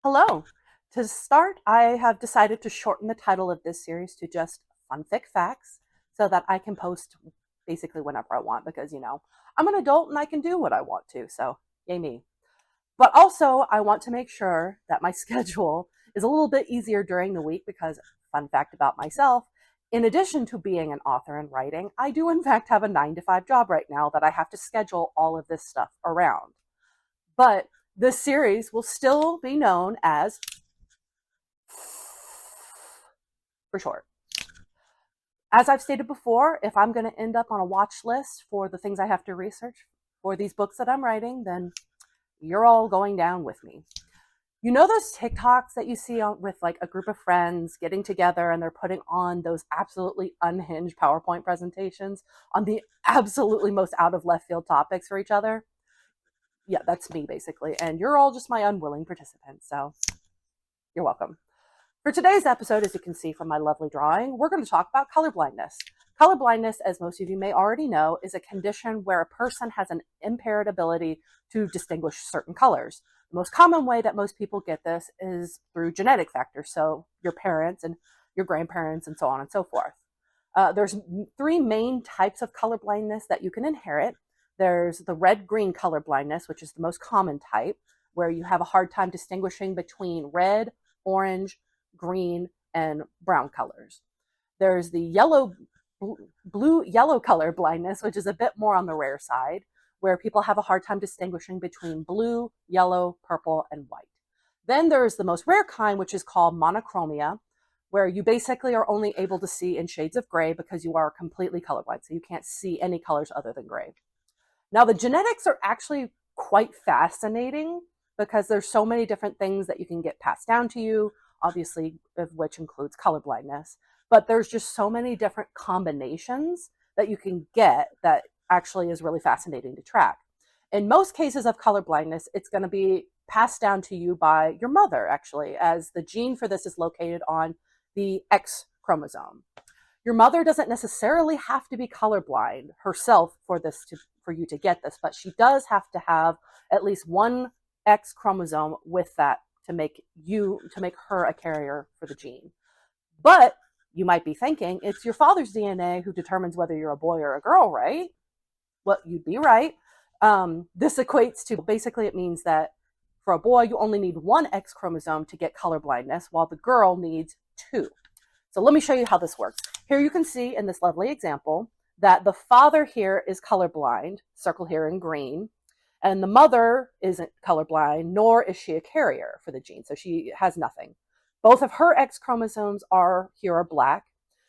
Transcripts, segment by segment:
Hello. To start, I have decided to shorten the title of this series to just Funfic Facts so that I can post basically whenever I want because, I'm an adult and I can do what I want to. So, yay me. But also, I want to make sure that my schedule is a little bit easier during the week because, fun fact about myself, in addition to being an author and writing, I do in fact have a 9 to 5 job right now that I have to schedule all of this stuff around. But this series will still be known as for short. As I've stated before, if I'm going to end up on a watch list for the things I have to research for these books that I'm writing, then you're all going down with me. You know those TikToks that you see with like a group of friends getting together and they're putting on those absolutely unhinged PowerPoint presentations on the absolutely most out of left field topics for each other? Yeah, that's me basically. And you're all just my unwilling participants. So you're welcome. For today's episode, as you can see from my lovely drawing, we're going to talk about color blindness. Color blindness, as most of you may already know, is a condition where a person has an impaired ability to distinguish certain colors. The most common way that most people get this is through genetic factors, so your parents and your grandparents and so on and so forth. There's 3 main types of color blindness that you can inherit. There's the red-green color blindness, which is the most common type, where you have a hard time distinguishing between red, orange, green, and brown colors. There's the blue-yellow color blindness, which is a bit more on the rare side, where people have a hard time distinguishing between blue, yellow, purple, and white. Then there's the most rare kind, which is called monochromia, where you basically are only able to see in shades of gray because you are completely colorblind, so you can't see any colors other than gray. Now, the genetics are actually quite fascinating because there's so many different things that you can get passed down to you, obviously, of which includes color blindness. But there's just so many different combinations that you can get that actually is really fascinating to track. In most cases of color blindness, it's going to be passed down to you by your mother, actually, as the gene for this is located on the X chromosome. Your mother doesn't necessarily have to be colorblind herself for you to get this, but she does have to have at least one X chromosome with that to make her a carrier for the gene. But you might be thinking, it's your father's DNA who determines whether you're a boy or a girl, right? Well, you'd be right. This equates to, basically it means that for a boy, you only need one X chromosome to get color blindness, while the girl needs 2. So let me show you how this works. Here you can see in this lovely example that the father here is colorblind, circle here in green, and the mother isn't colorblind, nor is she a carrier for the gene, so she has nothing. Both of her X chromosomes are black.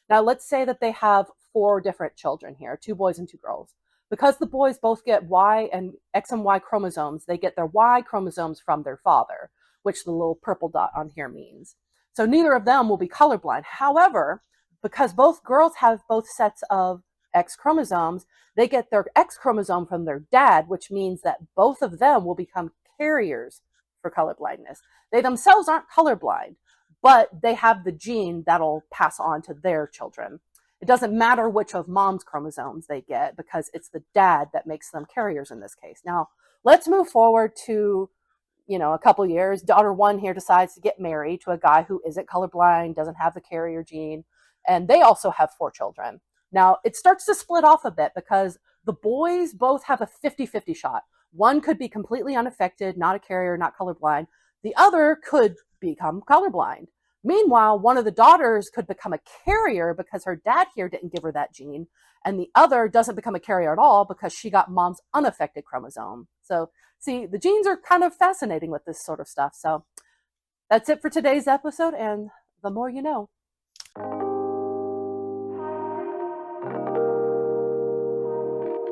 Now let's say that they have 4 different children here, 2 boys and 2 girls. Because the boys both get Y and X and Y chromosomes, they get their Y chromosomes from their father, which the little purple dot on here means. So neither of them will be colorblind. However, because both girls have both sets of X chromosomes, they get their X chromosome from their dad, which means that both of them will become carriers for colorblindness. They themselves aren't colorblind, but they have the gene that'll pass on to their children. It doesn't matter which of mom's chromosomes they get because it's the dad that makes them carriers in this case. Now, let's move forward to a couple years. Daughter 1 here decides to get married to a guy who isn't colorblind, doesn't have the carrier gene, and they also have 4 children. Now, it starts to split off a bit because the boys both have a 50-50 shot. One could be completely unaffected, not a carrier, not colorblind. The other could become colorblind. Meanwhile, one of the daughters could become a carrier because her dad here didn't give her that gene, and the other doesn't become a carrier at all because she got mom's unaffected chromosome. So, see, the genes are kind of fascinating with this sort of stuff. So, that's it for today's episode, and the more you know.